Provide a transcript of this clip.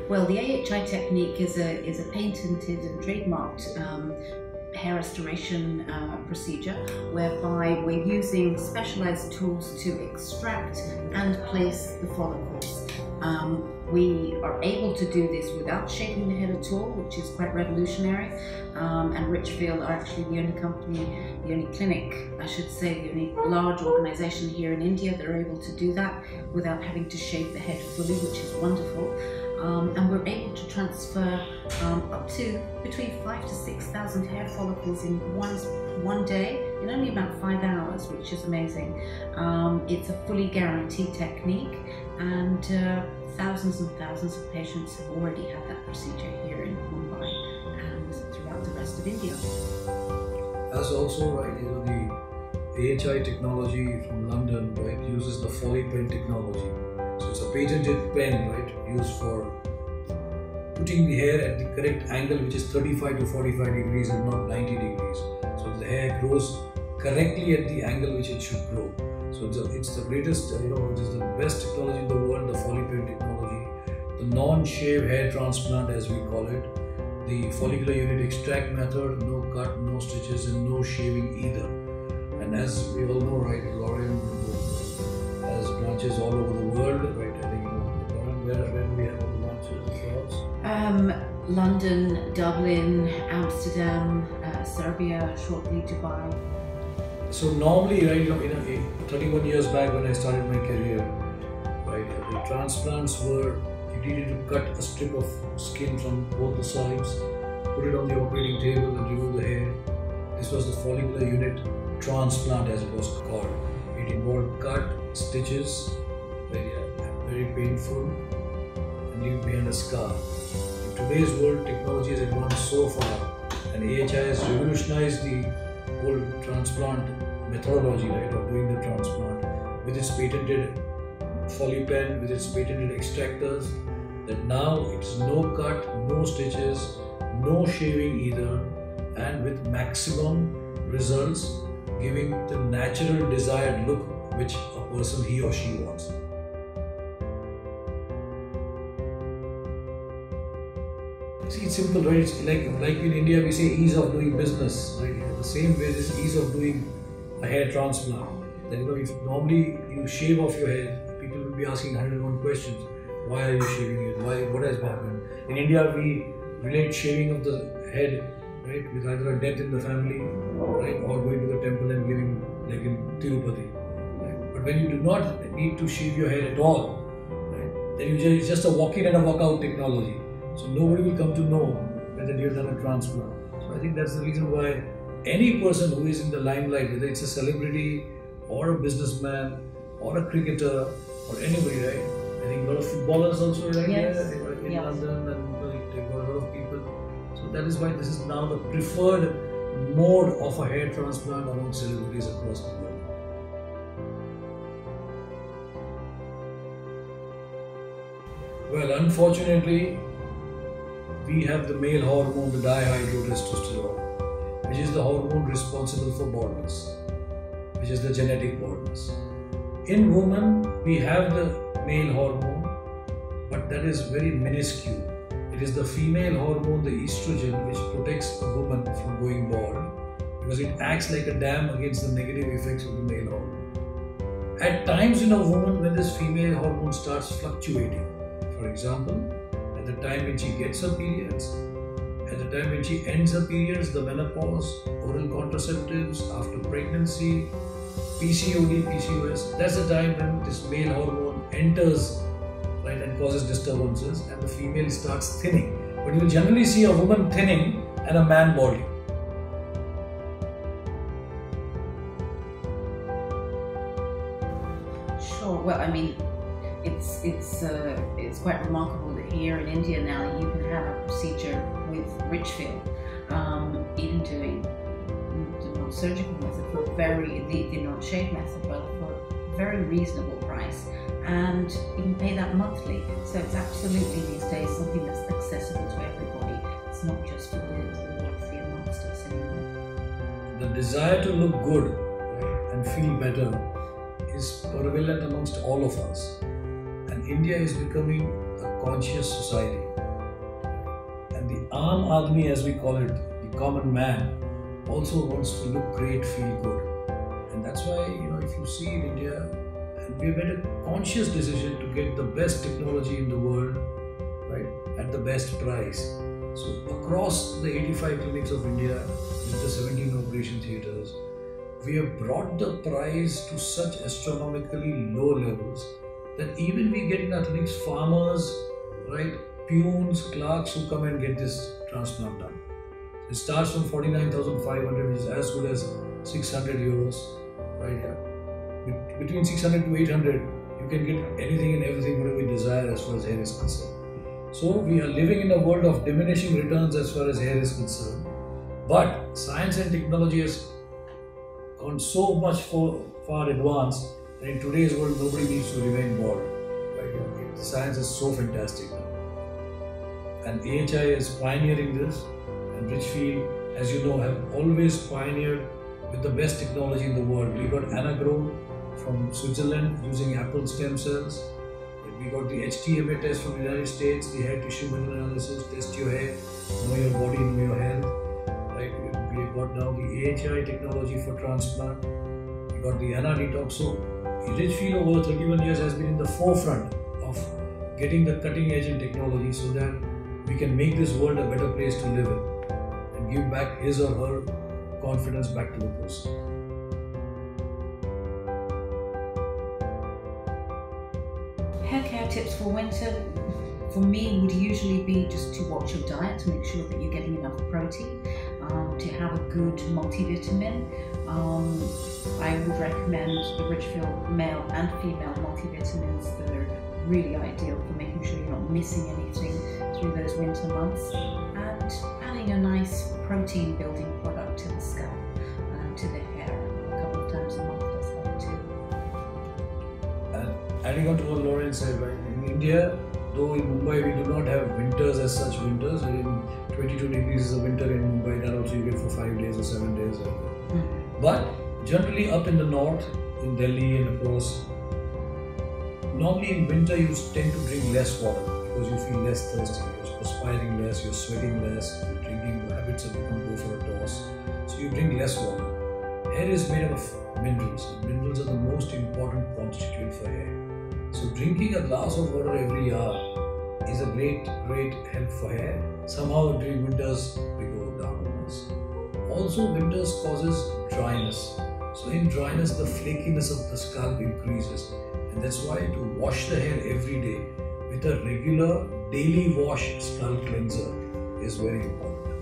Well, the AHI technique is a patented and trademarked hair restoration procedure whereby we're using specialized tools to extract and place the follicles. We are able to do this without shaving the head at all, which is quite revolutionary. And Richfield are actually the only company, the only clinic, I should say, the only large organization here in India that are able to do that without having to shave the head fully, which is wonderful. And we're able to transfer up to between 5,000 to 6,000 hair follicles in one day in only about 5 hours, which is amazing. It's a fully guaranteed technique, and thousands and thousands of patients have already had that procedure here in Mumbai and throughout the rest of India. That's also right. You know, the AHI technology from London, right, uses the FolliPen technology. So it's a patented pen, right, used for putting the hair at the correct angle, which is 35 to 45 degrees and not 90 degrees. So the hair grows correctly at the angle which it should grow. So it's the greatest, it is the best technology in the world, the FolliPen technology. The non-shave hair transplant, as we call it. The follicular unit extract method, no cut, no stitches, and no shaving either. And as we all know, right, Lorraine has branches all over the world, right? I think, Lorraine, where do we have all the branches for us? London, Dublin, Amsterdam, Serbia, shortly Dubai. So normally, right, 31 years back when I started my career, right, the transplants were, you needed to cut a strip of skin from both the sides, put it on the operating table and remove the hair. This was the follicular unit transplant, as it was called. It involved cut, stitches, very painful, and leave behind a scar. In today's world, technology has advanced so far, and AHI has revolutionized the whole transplant methodology, right, of doing the transplant with its patented FolliPen, with its patented extractors, that now it's no cut, no stitches, no shaving either, and with maximum results, giving the natural desired look which a person, he or she wants. See, it's simple, right? It's like in India we say ease of doing business, right? The same way this ease of doing a hair transplant. That, if normally you shave off your hair, people will be asking 101 questions. Why are you shaving it? Why? What has happened? In India, we relate shaving of the head, right, with either a death in the family, right, or going to the temple and giving, like in Tirupati. Right? But when you do not need to shave your hair at all, right, then it's just a walk-in and a walk-out technology. So nobody will come to know whether you have done a transplant. So I think that's the reason why any person who is in the limelight, whether it's a celebrity or a businessman or a cricketer or anybody, right? I think a lot of footballers also, right? Yes. In London, and they've got a lot of people. So that is why this is now the preferred mode of a hair transplant among celebrities across the world. Well, unfortunately, we have the male hormone, the dihydrotestosterone, which is the hormone responsible for baldness, which is the genetic baldness. In women, we have the male hormone, but that is very minuscule. It is the female hormone, the estrogen, which protects a woman from going bald, because it acts like a dam against the negative effects of the male hormone. At times in a woman, when this female hormone starts fluctuating, for example, at the time when she gets her periods, at the time when she ends her periods, the menopause, oral contraceptives, after pregnancy, PCOD, PCOS, that's the time when this male hormone enters, right, and causes disturbances, and the female starts thinning. But you will generally see a woman thinning and a man balding. Sure. Well, I mean, it's quite remarkable that here in India now you can have a procedure with Richfield, even doing the non-surgical method for the non-shave method, but for a very reasonable price, and you can pay that monthly. So it's absolutely these days something that's accessible to everybody. It's not just for the wealthy amongst us anymore. The desire to look good, right, and feel better is prevalent amongst all of us. And India is becoming a conscious society. And the Aam Aadmi, as we call it, the common man, also wants to look great, feel good. And that's why, if you see in India, and we've made a conscious decision to get the best technology in the world, right, at the best price. So across the 85 clinics of India, with the 17 operation theatres, we have brought the price to such astronomically low levels that even we get in our clinics farmers, right, peons, clerks who come and get this transplant done. It starts from 49,500, which is as good as 600 euros, right here. Between 600 to 800, you can get anything and everything whatever you desire as far as hair is concerned. So we are living in a world of diminishing returns as far as hair is concerned. But science and technology has gone so much far advanced that in today's world nobody needs to remain bald. Right? Science is so fantastic now. And AHI is pioneering this, and Richfield, as you know, have always pioneered with the best technology in the world. We got Anagrow from Switzerland using apple stem cells. We got the HTMA test from the United States, the hair tissue mineral analysis, test your hair, know your body, know your health. Right? We got now the AHI technology for transplant. We got the Ana Detox. So Richfield over 31 years has been in the forefront of getting the cutting edge in technology so that we can make this world a better place to live in and give back his or her confidence back to the person. Hair care tips for winter, for me, would usually be just to watch your diet to make sure that you're getting enough protein, to have a good multivitamin. I would recommend the Richfield male and female multivitamins that are really ideal for making sure you're not missing anything through those winter months, and adding a nice protein building product to the scalp, to the hair a couple of times a month does help too. And adding on to what Lauren said, right, in India, though in Mumbai we do not have winters as such winters, in 22 degrees is a winter in Mumbai, that also you get for 5 days or 7 days. But generally up in the north, in Delhi and across, normally in winter you tend to drink less water because you feel less thirsty, you're perspiring less, you're sweating less, your drinking habits have become go for a toss, so you drink less water. Hair is made up of minerals. Minerals are the most important constituent for hair. So drinking a glass of water every hour is a great help for hair. Somehow during winters we go down on this. Also winters causes dryness. So in dryness the flakiness of the scalp increases, and that's why to wash the hair every day with a regular daily wash scalp cleanser is very important.